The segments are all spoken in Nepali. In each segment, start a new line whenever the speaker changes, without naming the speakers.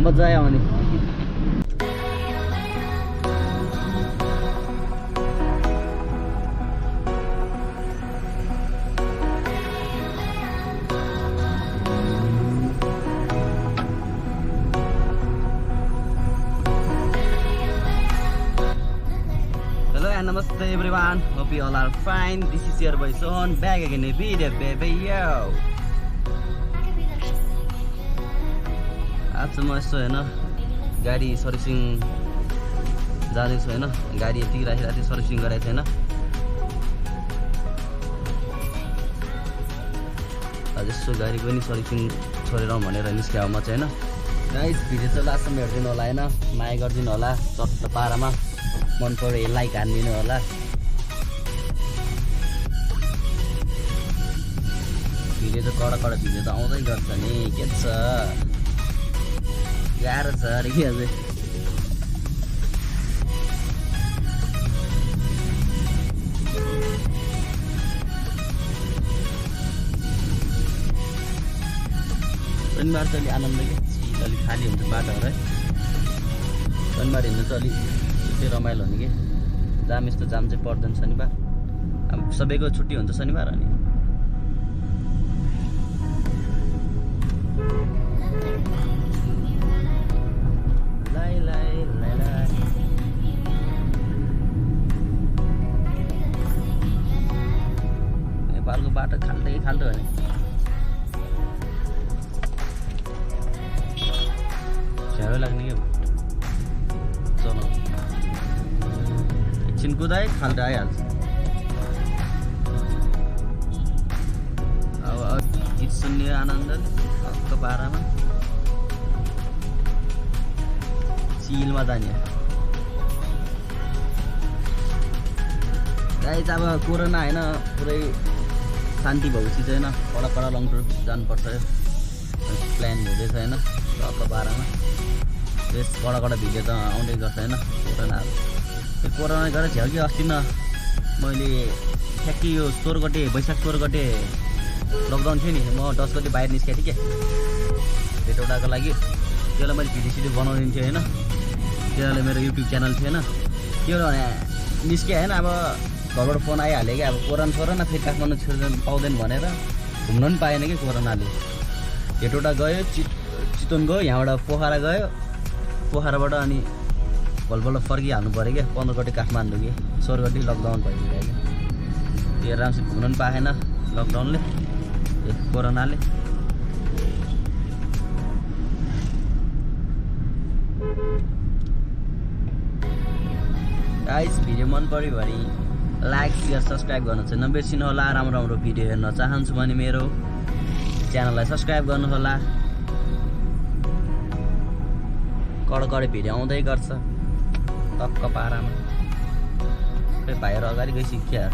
मजा आयो अनि Namaste everyone, hope you all are fine. This is your boy Sohan, back again a video, baby, yo. आज म यस्तो हैन गाडी सर्भिसिङ जाँदैछु हैन गाडी यतिकै राखिरहेको थिएँ सर्भिसिङ गराएको थिएन आज यसो गाडी पनि सर्भिसिङ छोडेर भनेर निस्क्याउ म चाहिँ हैन गाइस भिडियो चाहिँ लास्टसम्म हेर्दिनु होला हैन माया गरिदिनु होला चट्ट पारामा मन पर्यो लाइक हान्दिनु होला भिडियो त कडा भिडियो त आउँदै गर्छ नि के छ गाह्रो छ अरे के अझै शनिबार चाहिँ अलि आनन्द के अलिक खाली हुन्छ बाटोहरू है शनिबार हिँड्नु चाहिँ अलिक छुट्टै रमाइलो हुने कि जाम यस्तो जाम चाहिँ पर्दैन शनिबार अब सबैको छुट्टी हुन्छ शनिबार अनि नेपालको बाटो खाल्टै खाल्टो हो नि झ्यारो लाग्ने के चलो एकछिन कुदाए खाल्टो आइहाल्छ अब गीत सुन्ने आनन्दले हक्क पारामा चिलमा जाने गाइस अब कोरोना हैन पुरै शान्ति भएपछि चाहिँ हैन कडा लङ टुर जानुपर्छ प्लान हुँदैछ हैन हक्क पारामा त्यस कडा भिडियो त आउँदै गर्छ हैन कोरोना गरेर झ्याउ कि अस्ति न मैले ठ्याक्कै यो 16 गते वैशाख 16 गते लकडाउन थियो नि म 10 गते बाहिर निस्केको थिएँ क्या भेटौटाको लागि त्यसलाई मैले भिडियो सिडियो बनाउँदै थिएँ हैन त्यसले मेरो युट्युब च्यानल थियो हैन त्यो निस्के हैन अब घरबाट फोन आइहाल्यो क्या अब कोरोना फेरि काठमाडौँ छिर्दैन पाउँदैन भनेर घुम्न पनि पाएन कि कोरोनाले भेटौटा गयो चितवन गयो यहाँबाट पोखरा गयो पोखराबाट अनि भलबल फर्किहाल्नु पऱ्यो क्या 15 गते काठमाडौँ कि 16 गते लकडाउन भइसक्यो क्या त्यो राम्रोसित घुम्न पनि पाएन लकडाउनले कोरोनाले गाइस भिडियो मन पर्यो भने लाइक शेयर सब्सक्राइब गर्न चाहिँ नबिर्सिनु होला राम्रो भिडियो हेर्न चाहन्छु भने मेरो च्यानललाई सब्सक्राइब गर्नु होला कडा भिडियो आउँदै गर्छ टक्क पारामा खै भाइहरु अगाडि गइसक्यो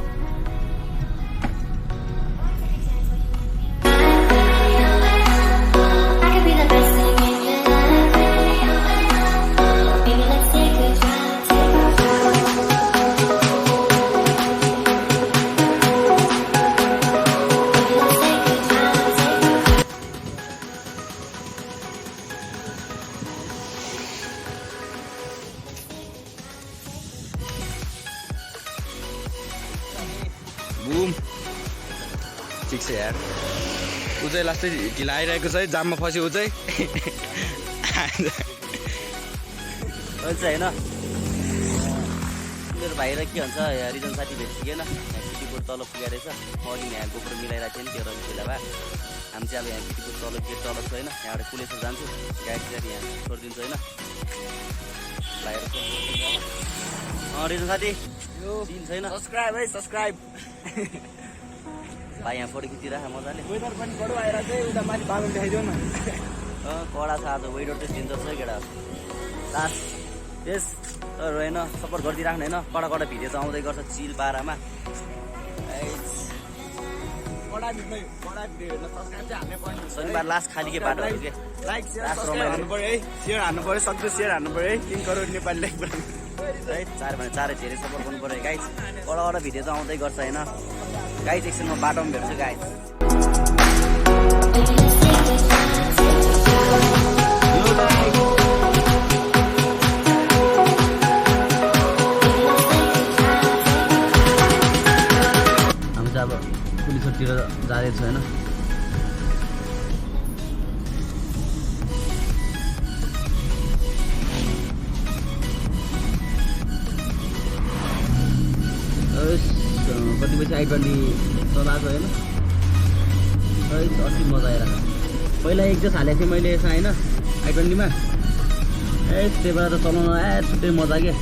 बुम ठिक छ यार उ चाहिँ लास्टै ढिला आइरहेको छ है जाममा फस्यो उ चाहिँ हुन्छ हैन मेरो भाइ र के भन्छ रिजन साथी भेटिसकेन यहाँ किटीपुर तल पुगेर रहेछ म अघि यहाँ गोप्रो मिलाइरहेको थिएँ नि त्यो रन्जिला भए हामी चाहिँ अब यहाँ किटीपुर तल गेट तल छ हैन यहाँबाट पुलेसर जान्छु गाडी चाहिँ यहाँ छोडिदिन्छु हैन भाइहरुको रिजन साथी चिन छैन सब्स्क्राइब है सब्स्क्राइब भाइ यहाँ फोटो खिचिरहेको मजाले वेदर पनि कडो आइरहेको छ उता माथि बालुन देखाइदेऊ न कडा छ आज वेदर चाहिँ डेन्जर छ केटा लास्ट यस तर होइन सपोर्ट गरिदिइराख्नु होइन कडा भिडियो त आउँदै गर्छ चिल पारामा शनिबार लास्ट खाली के बाटो के लाइक शेयर हान्नु पर्यो है शेयर हान्नु पर्यो सक्दो शेयर हान्नु पर्यो है 3 करोड नेपाली लाइक है 4 भने 4 धेरै सपोर्ट गर्नु पर्यो गाइस कडा भिडियो चाहिँ आउँदै गर्छ हैन गाइस एकछिनमा बाटोमा भेट्छु गाइस भिलेजतिर जाँदैछु होइन। कति पछि I20 चलाएको होइन। अति मजा आइरहेको। पहिला एकजस्ट हालेको थिएँ मैले यसमा होइन I20 मा। त्यही भएर त चलाउनु छुट्टै मजा के।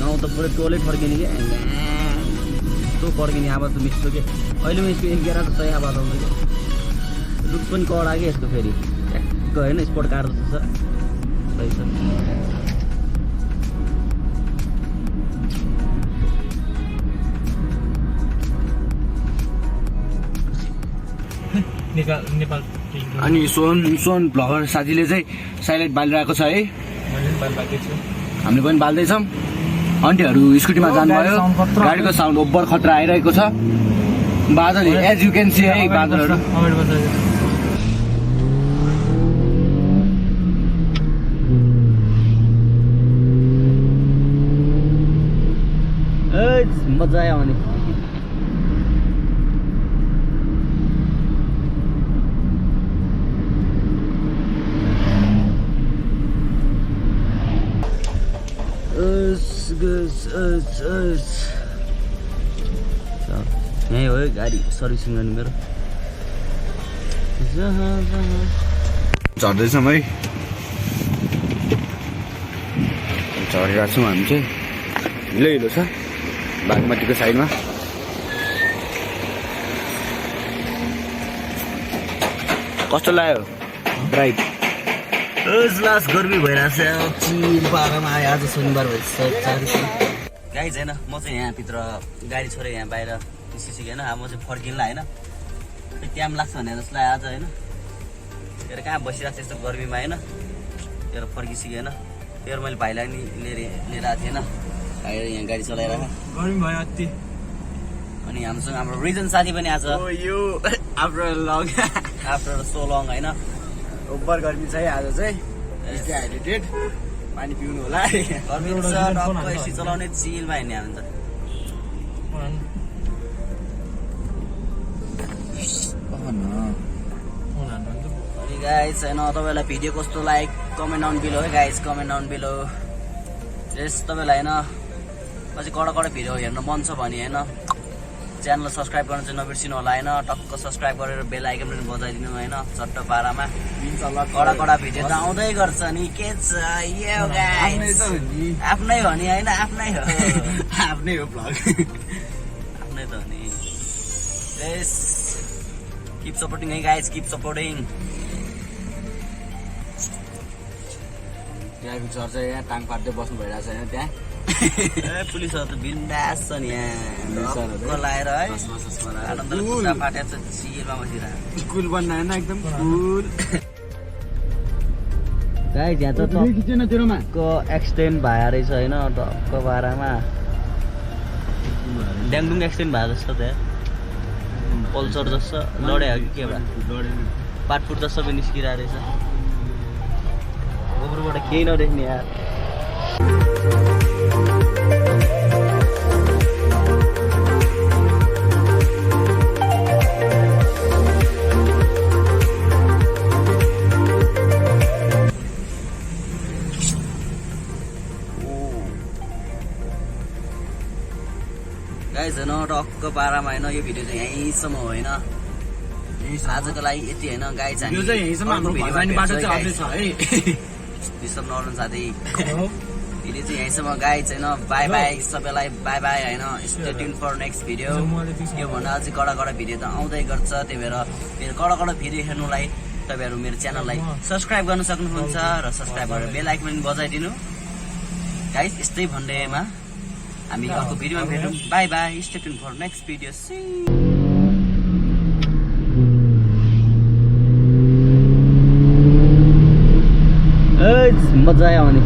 गाउँ त पुरै टोलै फर्किने क्या, यस्तो फर्किने आवाज त मिठो के। अहिले यसको 11 त सही आवाज आउँछ कि। रुख पनि कडा कि यसको फेरि ट्याक्क होइन, स्पोर्ट कार जस्तो छ। सही छ।
नेपाल
अनि सोन भ्लगर साथीले चाहिँ साइलेन्ट बालिरहेको छ है। हामीले पनि बाल्दैछौँ। आन्टीहरू स्कुटीमा जानुभयो। गाडीको साउन्ड ओभर खतरा आइरहेको छ। बादल एज यु क्यान सी है बादलहरू।
मजा आयो भने यहीँ हो गाडी सर्भिसिङ गर्ने मेरो।
झर्दैछौँ है। झरिरहेको छौँ हामी चाहिँ। हिलो हिलो छ बागमतीको साइडमा। कस्तो लाग्यो ड्राइभ?
लास्ट गर्मी भइरहेको छ। चिल पारामा आयो। आज शनिबार भएछ। गाइज होइन, म चाहिँ यहाँभित्र गाडी छोडेर यहाँ बाहिर निस्किसकेँ होइन। अब म चाहिँ फर्किँला होइन। त्यहाँ पनि लाग्छ भने जस्तो लाग्यो आज होइन। त्यही कहाँ बसिरहेको छ यस्तो गर्मीमा होइन। त्यही फर्किसकेँ होइन। त्यही मैले भाइलाई नि लिएर आएको थिएँ होइन। भाइले यहाँ गाडी चलाएर
गर्मी भयो अति।
अनि हामीसँग हाम्रो रिजन साथी पनि आज आफ्टर सो लङ होइन।
ओभर गर्मी छ है आज चाहिँ। हाइड्रेटेड पानी पिउनु होला।
गर्मी छ टक्क एसी चलाउने चिलमा हिँड्ने हामी त। अनि गाइस होइन, तपाईँलाई भिडियो कस्तो like comment down below hey guys. Comment down below. यस तपाईँलाई होइन अझै कडा भिडियो हेर्न मन छ भने होइन च्यानललाई सब्सक्राइब गर्न चाहिँ नबिर्सिनु होला होइन। टक्क सब्सक्राइब गरेर बेल आइकन पनि बजाइदिनु होइन। चट्ट पारामा कडा भिडियो त आउँदै गर्छ नि। के छ यो गाइस, आफ्नै हो नि होइन। आफ्नै हो
आफ्नै हो भ्लग।
आफ्नै त हो नि। यस किप सपोर्टिङ है guys, keep supporting.
Driving sir चाहिँ यहाँ टाङ पार्दै बस्नु भइरहेको छ होइन त्यहाँ।
पुलिसहरू त बिन्दास छ नि यहाँ लाएर है। आनन्दले खुट्टा फाटेको छ चिलमा बसिरहेको।
कुल बन्न होइन एकदम कुल।
गाइस यहाँ त टक्क एक्सटेन्ड भएर रहेछ होइन। टक्क बाह्रमा ड्याङडुङ एक्सटेन्ड भएको जस्तो त्यहाँ पल्सर जस्तो लड्यो कि के भयो। पाटफुट जस्तो पनि निस्किरहेको रहेछ। ओभरबाट केही नदेख्ने यार। गाइस होइन टक्क पारामा होइन। यो भिडियो चाहिँ यहीँसम्म हो होइन। आजको लागि यति होइन गाइस। डिस्टर्ब नगर्नु साथी। भिडियो चाहिँ यहीँसम्म गाइस होइन। बाई बाई सबैलाई बाई बाई होइन। Stay tune for next video. योभन्दा अझै कडा भिडियो त आउँदै गर्छ। त्यही भएर मेरो कडा भिडियो हेर्नुलाई तपाईँहरू मेरो च्यानललाई सब्सक्राइब गर्न सक्नुहुन्छ र सब्सक्राइब गरेर बेल आइकन पनि बजाइदिनु गाइस। यस्तै भन्दैमा हामी अर्को भिडियोमा भेटौँ। Bye bye. Stay tune for next video. मजा आयो भने